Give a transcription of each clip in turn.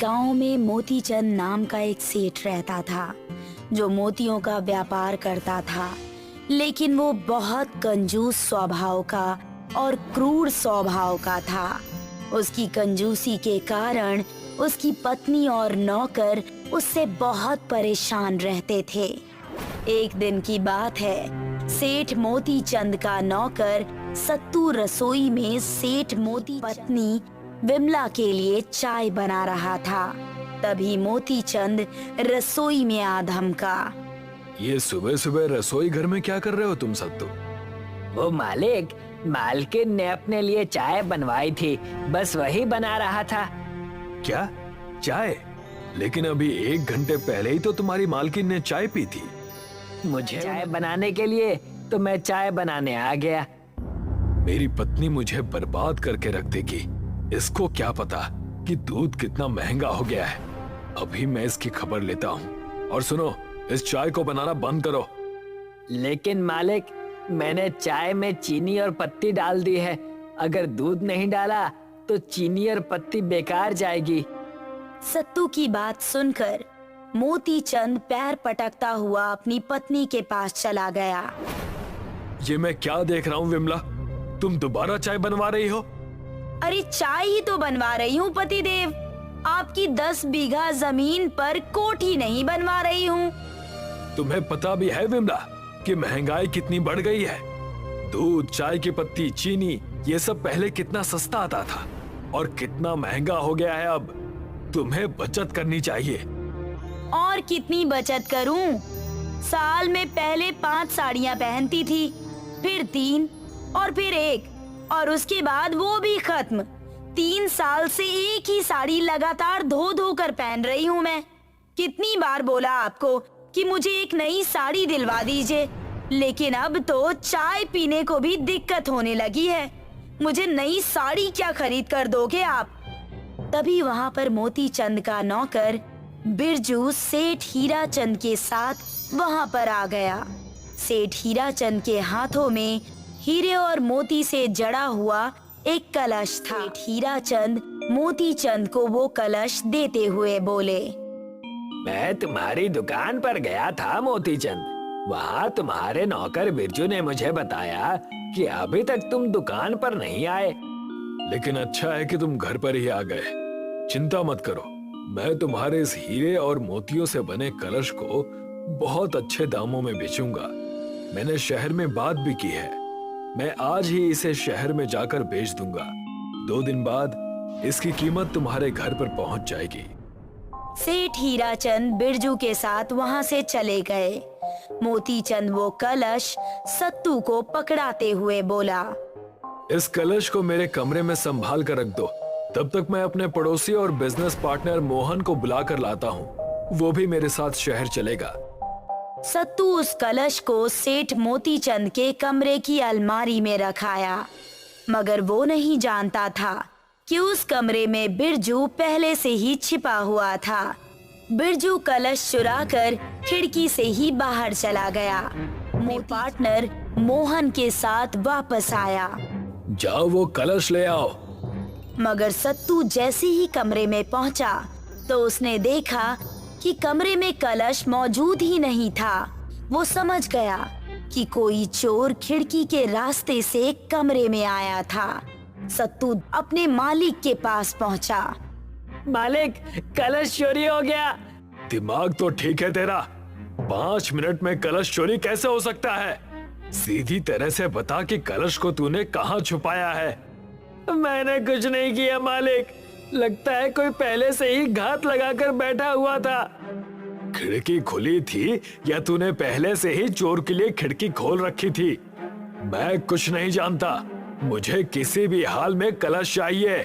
गांव में मोतीचंद नाम का एक सेठ रहता था जो मोतियों का व्यापार करता था, लेकिन वो बहुत कंजूस स्वभाव का और क्रूर स्वभाव का था। उसकी कंजूसी के कारण उसकी पत्नी और नौकर उससे बहुत परेशान रहते थे। एक दिन की बात है, सेठ मोतीचंद का नौकर सत्तू रसोई में सेठ मोती पत्नी विमला के लिए चाय बना रहा था। तभी मोतीचंद रसोई में आ धमका। ये सुबह सुबह रसोई घर में क्या कर रहे हो तुम सत्तू? वो मालिक, मालकिन ने अपने लिए चाय बनवाई थी, बस वही बना रहा था। क्या चाय? लेकिन अभी 1 घंटे पहले ही तो तुम्हारी मालकिन ने चाय पी थी। मुझे चाय बनाने के लिए तो मैं चाय बनाने आ गया। मेरी पत्नी मुझे बर्बाद करके रख देगी। इसको क्या पता कि दूध कितना महंगा हो गया है। अभी मैं इसकी खबर लेता हूँ। और सुनो, इस चाय को बनाना बंद करो। लेकिन मालिक, मैंने चाय में चीनी और पत्ती डाल दी है। अगर दूध नहीं डाला तो चीनी और पत्ती बेकार जाएगी। सत्तू की बात सुनकर मोतीचंद पैर पटकता हुआ अपनी पत्नी के पास चला गया। ये मैं क्या देख रहा हूँ विमला? तुम दोबारा चाय बनवा रही हो? अरे चाय ही तो बनवा रही हूँ पतिदेव। आपकी 10 बीघा जमीन पर कोठी नहीं बनवा रही हूँ। तुम्हें पता भी है विमला कि महंगाई कितनी बढ़ गई है। दूध, चाय की पत्ती, चीनी, ये सब पहले कितना सस्ता आता था और कितना महंगा हो गया है अब। तुम्हें बचत करनी चाहिए। और कितनी बचत करूं? साल में पहले 5 साड़ियां पहनती थी, फिर 3 और फिर 1 और उसके बाद वो भी खत्म। 3 साल से एक ही साड़ी लगातार धो धो कर पहन रही हूँ मैं। कितनी बार बोला आपको कि मुझे एक नई साड़ी दिलवा दीजिए, लेकिन अब तो चाय पीने को भी दिक्कत होने लगी है। मुझे नई साड़ी क्या खरीद कर दोगे आप? तभी वहाँ पर मोतीचंद का नौकर बिरजू सेठ हीराचंद के साथ वहाँ पर आ गया। सेठ हीराचंद के हाथों में हीरे और मोती से जड़ा हुआ एक कलश था। सेठ हीराचंद मोतीचंद को वो कलश देते हुए बोले, मैं तुम्हारी दुकान पर गया था मोतीचंद। वहाँ तुम्हारे नौकर बिरजू ने मुझे बताया कि अभी तक तुम दुकान पर नहीं आए। लेकिन अच्छा है कि तुम घर पर ही आ गए। चिंता मत करो, मैं तुम्हारे इस हीरे और मोतियों से बने कलश को बहुत अच्छे दामों में बेचूंगा। मैंने शहर में बात भी की है। मैं आज ही इसे शहर में जाकर बेच दूंगा। 2 दिन बाद इसकी कीमत तुम्हारे घर पर पहुंच जाएगी। सेठ हीराचंद बिरजू के साथ वहाँ से चले गए। मोतीचंद वो कलश सत्तू को पकड़ाते हुए बोला, इस कलश को मेरे कमरे में संभाल कर रख दो। तब तक मैं अपने पड़ोसी और बिजनेस पार्टनर मोहन को बुलाकर लाता हूँ। वो भी मेरे साथ शहर चलेगा। सत्तू उस कलश को सेठ मोतीचंद के कमरे की अलमारी में रखाया, मगर वो नहीं जानता था कि उस कमरे में बिरजू पहले से ही छिपा हुआ था। बिरजू कलश चुराकर खिड़की से ही बाहर चला गया। अपने पार्टनर मोहन के साथ वापस आया। जाओ वो कलश ले आओ। मगर सत्तू जैसे ही कमरे में पहुंचा तो उसने देखा कि कमरे में कलश मौजूद ही नहीं था। वो समझ गया कि कोई चोर खिड़की के रास्ते से कमरे में आया था। सत्तू अपने मालिक के पास पहुंचा। मालिक, कलश चोरी हो गया। दिमाग तो ठीक है तेरा। 5 मिनट में कलश चोरी कैसे हो सकता है? सीधी तरह से बता कि कलश को तूने कहाँ छुपाया है। मैंने कुछ नहीं किया मालिक। लगता है कोई पहले से ही घात लगाकर बैठा हुआ था। खिड़की खुली थी या तूने पहले से ही चोर के लिए खिड़की खोल रखी थी? मैं कुछ नहीं जानता। मुझे किसी भी हाल में कलश चाहिए।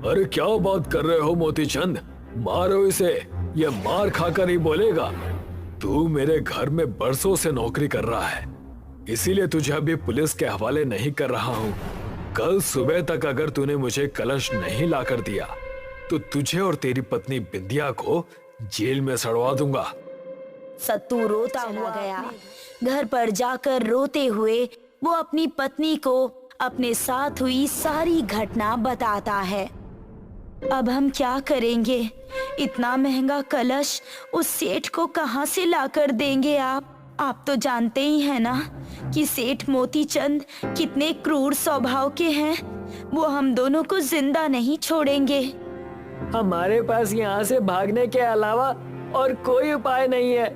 अरे क्या बात कर रहे हो मोतीचंद? मारो इसे, ये मार खाकर ही बोलेगा। तू मेरे घर में बरसों से नौकरी कर रहा है, इसीलिए तुझे अभी पुलिस के हवाले नहीं कर रहा हूँ। कल सुबह तक अगर तूने मुझे कलश नहीं लाकर दिया तो तुझे और तेरी पत्नी बिंदिया को जेल में सड़वा दूंगा। सत्तू रोता हुआ गया। घर पर जाकर रोते हुए वो अपनी पत्नी को अपने साथ हुई सारी घटना बताता है। अब हम क्या करेंगे? इतना महंगा कलश उस सेठ को कहाँ से लाकर देंगे आप तो जानते ही हैं ना कि सेठ मोतीचंद कितने क्रूर स्वभाव के हैं। वो हम दोनों को जिंदा नहीं छोड़ेंगे। हमारे पास यहाँ से भागने के अलावा और कोई उपाय नहीं है।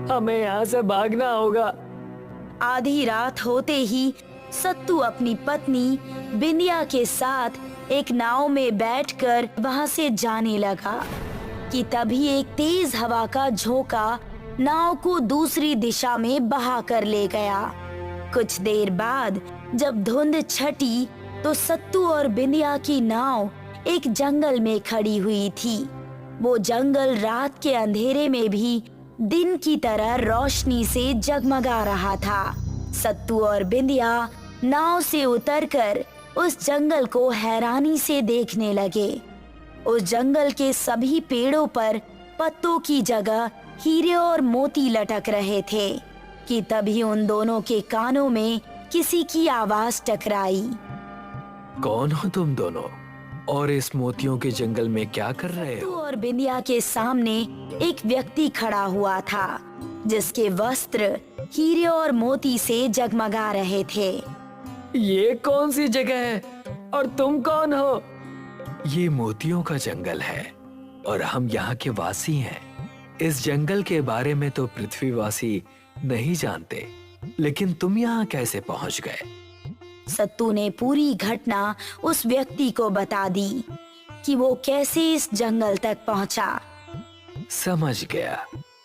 हमें यहाँ से भागना होगा। आधी रात होते ही सत्तू अपनी पत्नी बिंदिया के साथ एक नाव में बैठकर वहां से जाने लगा कि तभी एक तेज हवा का झोंका नाव को दूसरी दिशा में बहा कर ले गया। कुछ देर बाद जब धुंध छटी तो सत्तू और बिंदिया की नाव एक जंगल में खड़ी हुई थी। वो जंगल रात के अंधेरे में भी दिन की तरह रोशनी से जगमगा रहा था। सत्तू और बिंदिया नाव से उतरकर उस जंगल को हैरानी से देखने लगे। उस जंगल के सभी पेड़ों पर पत्तों की जगह हीरे और मोती लटक रहे थे कि तभी उन दोनों के कानों में किसी की आवाज टकराई। कौन हो तुम दोनों और इस मोतियों के जंगल में क्या कर रहे सत्तू हो? और बिंदिया के सामने एक व्यक्ति खड़ा हुआ था जिसके वस्त्र हीरे और मोती से जगमगा रहे थे। ये कौन सी जगह है और तुम कौन हो? ये मोतियों का जंगल है और हम यहाँ के वासी हैं। इस जंगल के बारे में तो पृथ्वीवासी नहीं जानते, लेकिन तुम यहाँ कैसे पहुँच गए? सत्तू ने पूरी घटना उस व्यक्ति को बता दी कि वो कैसे इस जंगल तक पहुंचा। समझ गया,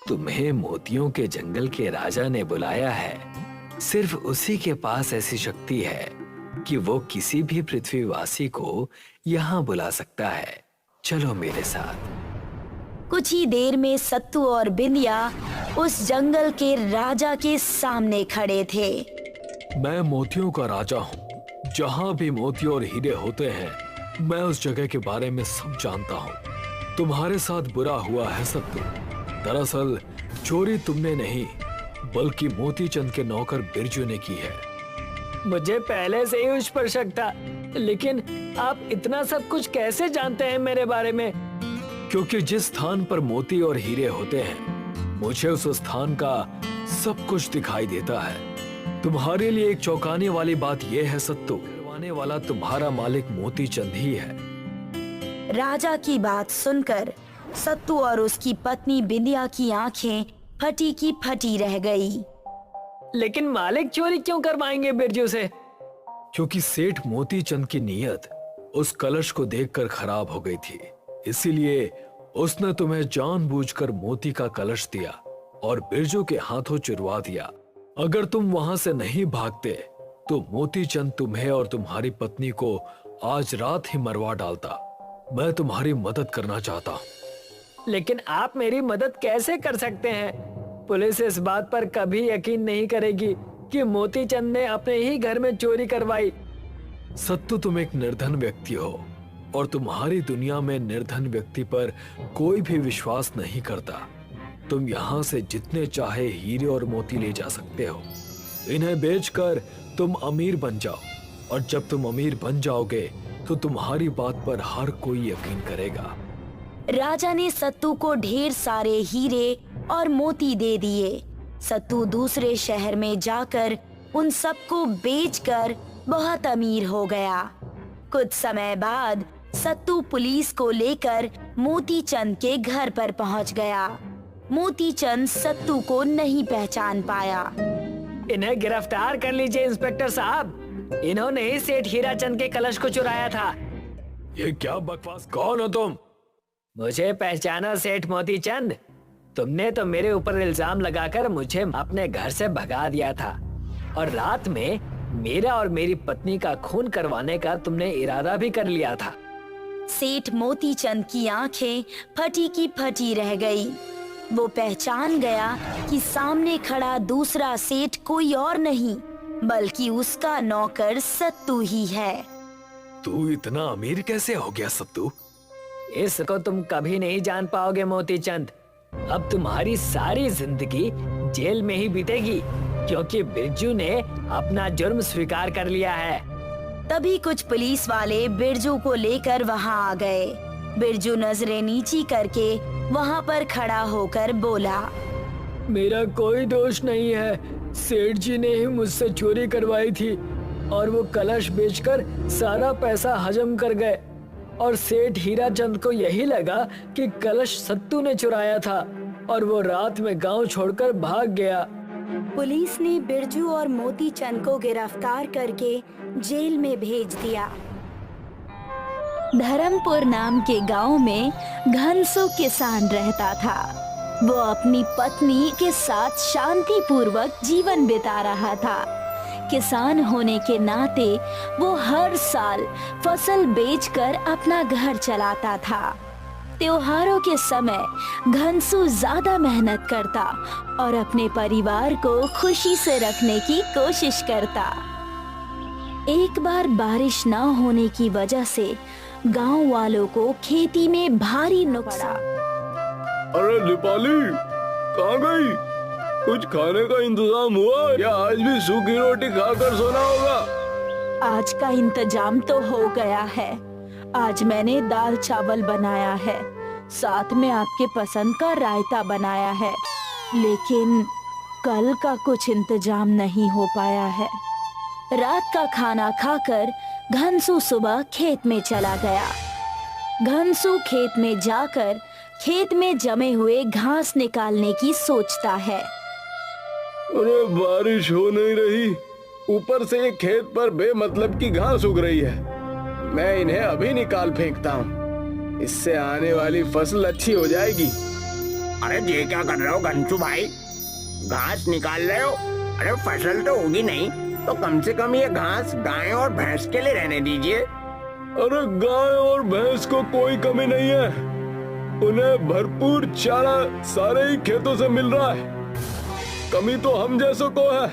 तुम्हें मोतियों के जंगल के राजा ने बुलाया है। सिर्फ उसी के पास ऐसी शक्ति है कि वो किसी भी पृथ्वीवासी को यहाँ बुला सकता है। चलो मेरे साथ। कुछ ही देर में सत्तू और बिंदिया उस जंगल के राजा के सामने खड़े थे। मैं मोतियों का राजा हूँ। जहाँ भी मोती और हीरे होते हैं, मैं उस जगह के बारे में सब जानता हूँ। तुम्हारे साथ बुरा हुआ है सत्तू। दरअसल चोरी तुमने नहीं, बल्कि मोतीचंद के नौकर बिरजू ने की है। मुझे पहले से ही उस पर शक था, लेकिन आप इतना सब कुछ कैसे जानते हैं मेरे बारे में? क्योंकि जिस स्थान पर मोती और हीरे होते हैं, मुझे उस स्थान का सब कुछ दिखाई देता है। तुम्हारे लिए एक चौंकाने वाली बात यह है सत्तू, करवाने वाला तुम्हारा मालिक मोतीचंद ही है। राजा की बात सुनकर सत्तू और उसकी पत्नी बिंदिया की आंखें फटी की फटी रह गई। लेकिन मालिक चोरी क्यों करवाएंगे बिरजू से? क्योंकि सेठ मोतीचंद की नीयत उस कलश को देखकर खराब हो गई थी, इसीलिए उसने तुम्हें जानबूझकर मोती का कलश दिया और बिरजू के हाथों चुरवा दिया। अगर तुम वहां से नहीं भागते तो मोतीचंद तुम्हें और तुम्हारी पत्नी को आज रात ही मरवा डालता। मैं तुम्हारी मदद करना चाहता हूँ। लेकिन आप मेरी मदद कैसे कर सकते हैं? पुलिस इस बात पर कभी यकीन नहीं करेगी कि मोतीचंद ने अपने ही घर में चोरी करवाई। सत्तू, तुम एक निर्धन व्यक्ति हो और तुम्हारी दुनिया में निर्धन व्यक्ति पर कोई भी विश्वास नहीं करता। तुम यहाँ से जितने चाहे हीरे और मोती ले जा सकते हो। इन्हें बेचकर तुम अमीर बन जाओ, और जब तुम अमीर बन जाओगे तो तुम्हारी बात पर हर कोई यकीन करेगा। राजा ने सत्तू को ढेर सारे हीरे और मोती दे दिए। सत्तू दूसरे शहर में जाकर उन सबको बेचकर बहुत अमीर हो गया। कुछ समय बाद सत्तू पुलिस को लेकर मोतीचंद के घर पर पहुंच गया। मोतीचंद सत्तू को नहीं पहचान पाया। इन्हें गिरफ्तार कर लीजिए इंस्पेक्टर साहब। इन्होंने ही सेठ हीराचंद के कलश को चुराया था। ये क्या बकवास! कौन हो तुम? मुझे पहचाना सेठ मोतीचंद? तुमने तो मेरे ऊपर इल्जाम लगाकर मुझे अपने घर से भगा दिया था, और रात में मेरा और मेरी पत्नी का खून करवाने का तुमने इरादा भी कर लिया था। सेठ मोतीचंद की आंखें फटी की फटी रह गई। वो पहचान गया कि सामने खड़ा दूसरा सेठ कोई और नहीं बल्कि उसका नौकर सत्तू ही है। तू इतना अमीर कैसे हो गया सत्तू? इसको तुम कभी नहीं जान पाओगे मोतीचंद। अब तुम्हारी सारी जिंदगी जेल में ही बीतेगी, क्योंकि बिरजू ने अपना जुर्म स्वीकार कर लिया है। तभी कुछ पुलिस वाले बिरजू को लेकर वहां आ गए। बिरजू नजरें नीची करके वहाँ पर खड़ा होकर बोला, मेरा कोई दोष नहीं है। सेठ जी ने ही मुझसे चोरी करवाई थी और वो कलश बेचकर सारा पैसा हजम कर गए। और सेठ हीराचंद को यही लगा कि कलश सत्तू ने चुराया था और वो रात में गांव छोड़कर भाग गया। पुलिस ने बिरजू और मोती चंद को गिरफ्तार करके जेल में भेज दिया। धर्मपुर नाम के गांव में घनसू किसान रहता था। वो अपनी पत्नी के साथ शांतिपूर्वक जीवन बिता रहा था। किसान होने के नाते वो हर साल फसल बेचकर अपना घर चलाता था। त्योहारों के समय घनसू ज्यादा मेहनत करता और अपने परिवार को खुशी से रखने की कोशिश करता। एक बार बारिश न होने की वजह से गांव वालों को खेती में भारी नुकसान। अरे दीपाली, कहाँ गई? कुछ खाने का इंतजाम हुआ या आज भी सूखी रोटी खाकर सोना होगा? आज का इंतजाम तो हो गया है। आज मैंने दाल चावल बनाया है, साथ में आपके पसंद का रायता बनाया है, लेकिन कल का कुछ इंतजाम नहीं हो पाया है। रात का खाना खाकर घनसू सुबह खेत में चला गया। घनसू खेत में जाकर खेत में जमे हुए घास निकालने की सोचता है। अरे बारिश हो नहीं रही, ऊपर से ये खेत पर बेमतलब की घास उग रही है। मैं इन्हें अभी निकाल फेंकता हूँ, इससे आने वाली फसल अच्छी हो जाएगी। अरे ये क्या कर रहे हो घनसू भाई? घास निकाल रहे हो? अरे फसल तो होगी नहीं तो कम से कम ये घास गाय और भैंस के लिए रहने दीजिए। अरे गाय और भैंस को कोई कमी नहीं है, उन्हें भरपूर चारा सारे ही खेतों से मिल रहा है। कमी तो हम जैसों को है,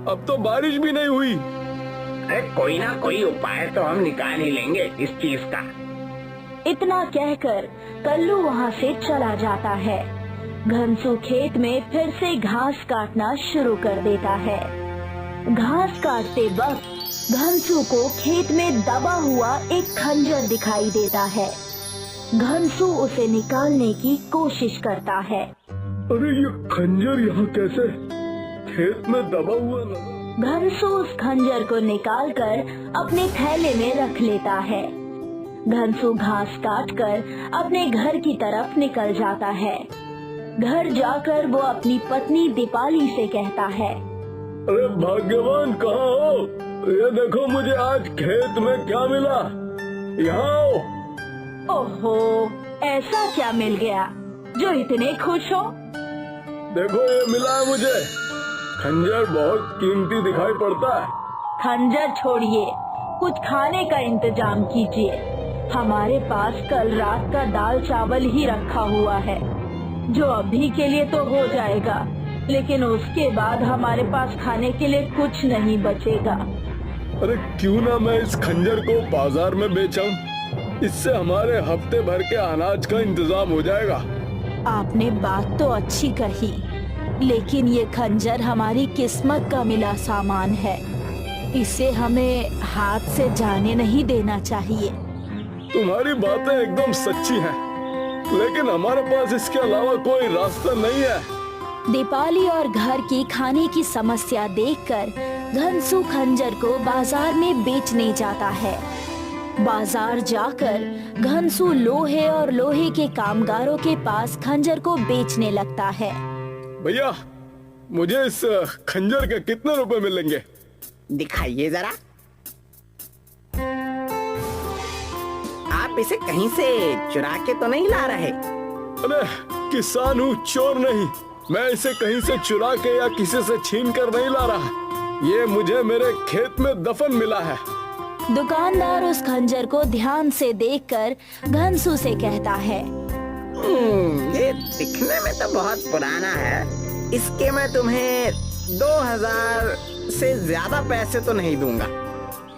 अब तो बारिश भी नहीं हुई। अरे कोई ना कोई उपाय तो हम निकाल ही लेंगे इस चीज का। इतना कहकर कल्लू वहाँ से चला जाता है। घनसू खेत में फिर से घास काटना शुरू कर देता है। घास काटते वक्त घनसू को खेत में दबा हुआ एक खंजर दिखाई देता है। घनसू उसे निकालने की कोशिश करता है। अरे ये खंजर यहाँ कैसे? खेत में दबा हुआ ना। घनसू उस खंजर को निकालकर अपने थैले में रख लेता है। घनसू घास काटकर अपने घर की तरफ निकल जाता है। घर जाकर वो अपनी पत्नी दीपाली से कहता है, अरे भाग्यवान कहाँ हो? ये देखो मुझे आज खेत में क्या मिला, यहाँ आओ। ओहो, ऐसा क्या मिल गया जो इतने खुश हो? देखो ये मिला है मुझे, खंजर बहुत कीमती दिखाई पड़ता है। खंजर छोड़िए, कुछ खाने का इंतजाम कीजिए। हमारे पास कल रात का दाल चावल ही रखा हुआ है, जो अभी के लिए तो हो जाएगा, लेकिन उसके बाद हमारे पास खाने के लिए कुछ नहीं बचेगा। अरे क्यों ना मैं इस खंजर को बाजार में बेचाऊं? इससे हमारे हफ्ते भर के अनाज का इंतजाम हो जाएगा। आपने बात तो अच्छी कही, लेकिन ये खंजर हमारी किस्मत का मिला सामान है। इसे हमें हाथ से जाने नहीं देना चाहिए। तुम्हारी बातें एकदम सच्ची हैं, लेकिन हमारे पास इसके अलावा कोई रास्ता नहीं है। दीपाली और घर की खाने की समस्या देखकर घनसू खंजर को बाजार में बेचने जाता है। बाजार जाकर घनसू लोहे और लोहे के कामगारों के पास खंजर को बेचने लगता है। भैया, मुझे इस खंजर के कितने रुपए मिलेंगे? दिखाइए जरा। आप इसे कहीं से चुरा के तो नहीं ला रहे? अरे किसान हूँ, चोर नहीं। मैं इसे कहीं से चुरा के या किसी से छीन कर नहीं ला रहा। ये मुझे मेरे खेत में दफन मिला है। दुकानदार उस खंजर को ध्यान से देखकर घनसू से कहता है, ये दिखने में तो बहुत पुराना है। इसके मैं तुम्हें 2000 से ज्यादा पैसे तो नहीं दूंगा।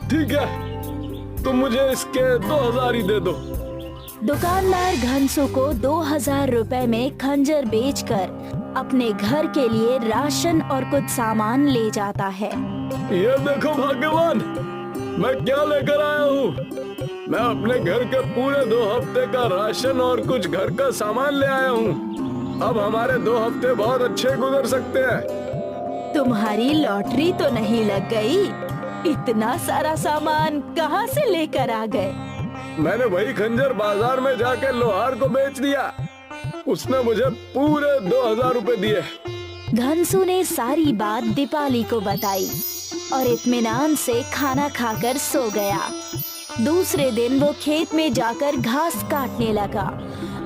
ठीक है, तुम मुझे इसके 2000 ही दे दो। दुकानदार घनसू को 2000 रुपए में खंजर बेचकर अपने घर के लिए राशन और कुछ सामान ले जाता है। ये देखो भाग्यवान, मैं क्या लेकर आया हूँ। मैं अपने घर के पूरे 2 हफ्ते का राशन और कुछ घर का सामान ले आया हूँ। अब हमारे 2 हफ्ते बहुत अच्छे गुजर सकते हैं। तुम्हारी लॉटरी तो नहीं लग गई? इतना सारा सामान कहाँ से लेकर आ गए? मैंने वही खंजर बाजार में जाकर लोहार को बेच दिया। उसने मुझे पूरे 2000 रुपए दिए। घनसू ने सारी बात दीपाली को बताई और इत्मीनान से खाना खाकर सो गया। दूसरे दिन वो खेत में जाकर घास काटने लगा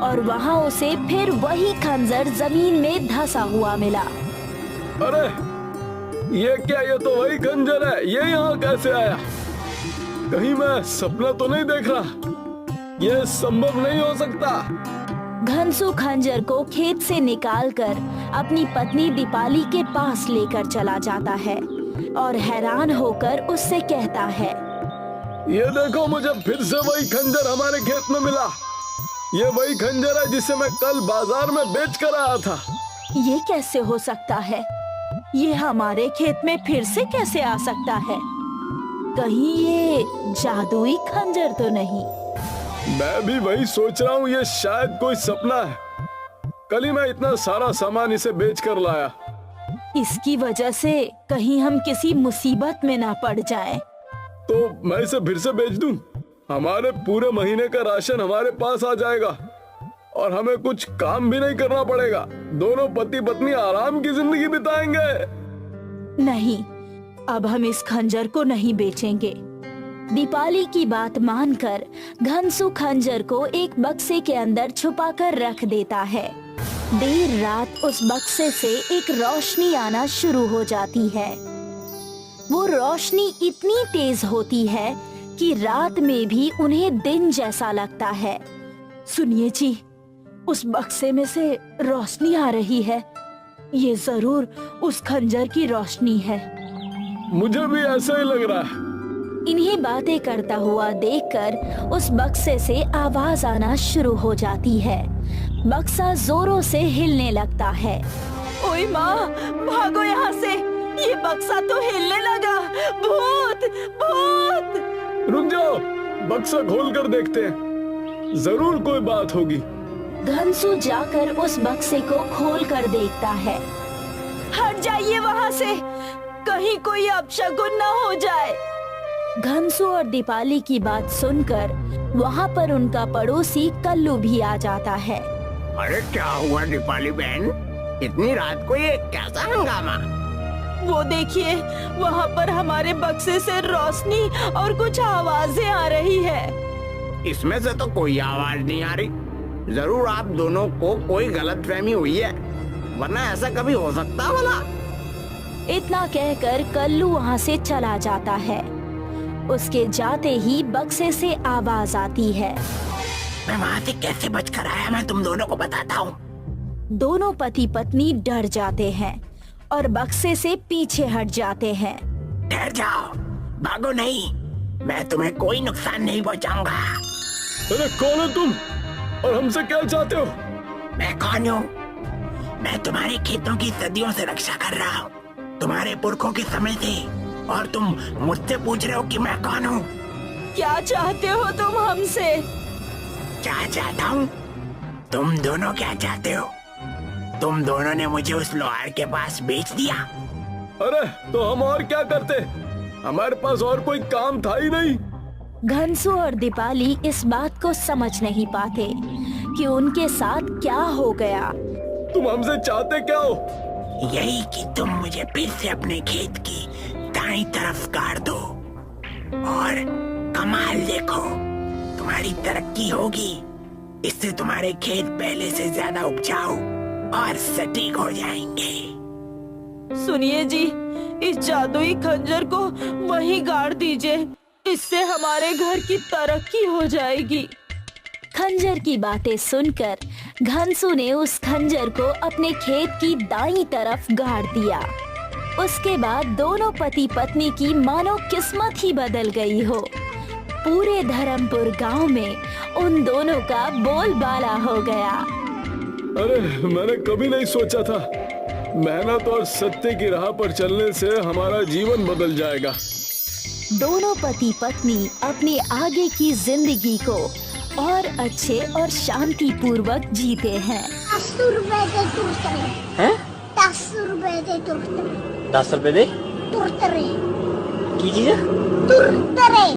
और वहाँ उसे फिर वही खंजर जमीन में धंसा हुआ मिला। अरे ये क्या, ये तो वही खंजर है। ये यहाँ कैसे आया? कहीं मैं सपना तो नहीं देख रहा? ये संभव नहीं हो सकता। घनसू खंजर को खेत से निकालकर अपनी पत्नी दीपाली के पास लेकर चला जाता है और हैरान होकर उससे कहता है, ये देखो, मुझे फिर से वही खंजर हमारे खेत में मिला। ये वही खंजर है जिसे मैं कल बाजार में बेच कर आया था। ये कैसे हो सकता है? ये हमारे खेत में फिर से कैसे आ सकता है? कहीं ये जादुई खंजर तो नहीं? मैं भी वही सोच रहा हूँ, ये शायद कोई सपना है। कल ही मैं इतना सारा सामान इसे बेच कर लाया। इसकी वजह से कहीं हम किसी मुसीबत में ना पड़ जाएं। तो मैं इसे फिर से बेच दूं? हमारे पूरे महीने का राशन हमारे पास आ जाएगा और हमें कुछ काम भी नहीं करना पड़ेगा। दोनों पति पत्नी आराम की जिंदगी बिताएंगे। नहीं, अब हम इस खंजर को नहीं बेचेंगे। दीपाली की बात मानकर घनसू खंजर को एक बक्से के अंदर छुपाकर रख देता है। देर रात उस बक्से से एक रोशनी आना शुरू हो जाती है। वो रोशनी इतनी तेज होती है कि रात में भी उन्हें दिन जैसा लगता है। सुनिए जी, उस बक्से में से रोशनी आ रही है। ये जरूर उस खंजर की रोशनी है। मुझे भी ऐसा ही लग रहा है। इन्हें बातें करता हुआ देखकर उस बक्से से आवाज आना शुरू हो जाती है। बक्सा जोरों से हिलने लगता है। ओए माँ, भागो यहाँ से, ये बक्सा तो हिलने लगा। भूत, भूत! रुक जाओ, बक्सा खोल कर देखते हैं, जरूर कोई बात होगी। घनसू जाकर उस बक्से को खोल कर देखता है। हट जाइए वहाँ से, कहीं कोई अपशगुन न हो जाए। घनसू और दीपाली की बात सुनकर वहाँ पर उनका पड़ोसी कल्लू भी आ जाता है। अरे क्या हुआ दीपाली बहन, इतनी रात को ये कैसा हंगामा? वो देखिए, वहाँ पर हमारे बक्से से रोशनी और कुछ आवाजें आ रही है। इसमें से तो कोई आवाज नहीं आ रही। जरूर आप दोनों को कोई गलतफहमी हुई है, वरना ऐसा कभी हो सकता भला? इतना कहकर कल्लू वहाँ से चला जाता है। उसके जाते ही बक्से से आवाज आती है। मैं वहाँ से कैसे बचकर आया, मैं तुम दोनों को बताता हूँ। दोनों पति पत्नी डर जाते हैं और बक्से से पीछे हट जाते हैं। ठहर जाओ, भागो नहीं, मैं तुम्हें कोई नुकसान नहीं पहुँचाऊंगा। अरे कौन हो तुम और हमसे क्या चाहते हो? मैं कौन हूँ? मैं तुम्हारे खेतों की सदियों से रक्षा कर रहा हूँ, तुम्हारे पुरखों के समय से, और तुम मुझसे पूछ रहे हो कि मैं कौन हूँ? क्या चाहते हो तुम हमसे? क्या चाहता हूँ? तुम दोनों क्या चाहते हो? तुम दोनों ने मुझे उस लोहार के पास बेच दिया। अरे तो हम और क्या करते, हमारे पास और कोई काम था ही नहीं। घनसू और दीपाली इस बात को समझ नहीं पाते कि उनके साथ क्या हो गया। तुम हमसे चाहते क्या हो? यही कि तुम मुझे फिर से अपने खेत की दाईं तरफ गाड़ दो और कमाल देखो, तुम्हारी तरक्की होगी। इससे तुम्हारे खेत पहले से ज्यादा उपजाऊ और सटीक हो जाएंगे। सुनिए जी, इस जादुई खंजर को वहीं गाड़ दीजिए, इससे हमारे घर की तरक्की हो जाएगी। खंजर की बातें सुनकर घनसू ने उस खंजर को अपने खेत की दाईं तरफ गाड़ दिया। उसके बाद दोनों पति पत्नी की मानो किस्मत ही बदल गई हो। पूरे धर्मपुर गांव में उन दोनों का बोलबाला हो गया। अरे मैंने कभी नहीं सोचा था मेहनत और सत्य की राह पर चलने से हमारा जीवन बदल जाएगा। दोनों पति पत्नी अपने आगे की जिंदगी को और अच्छे और शांति पूर्वक जीते हैं। 10 रुपए दे तुरतरे। हैं? 10 रुपए दे तुरतरे। 10 रुपए दे तुरतरे। की चीज है? तुरतरे।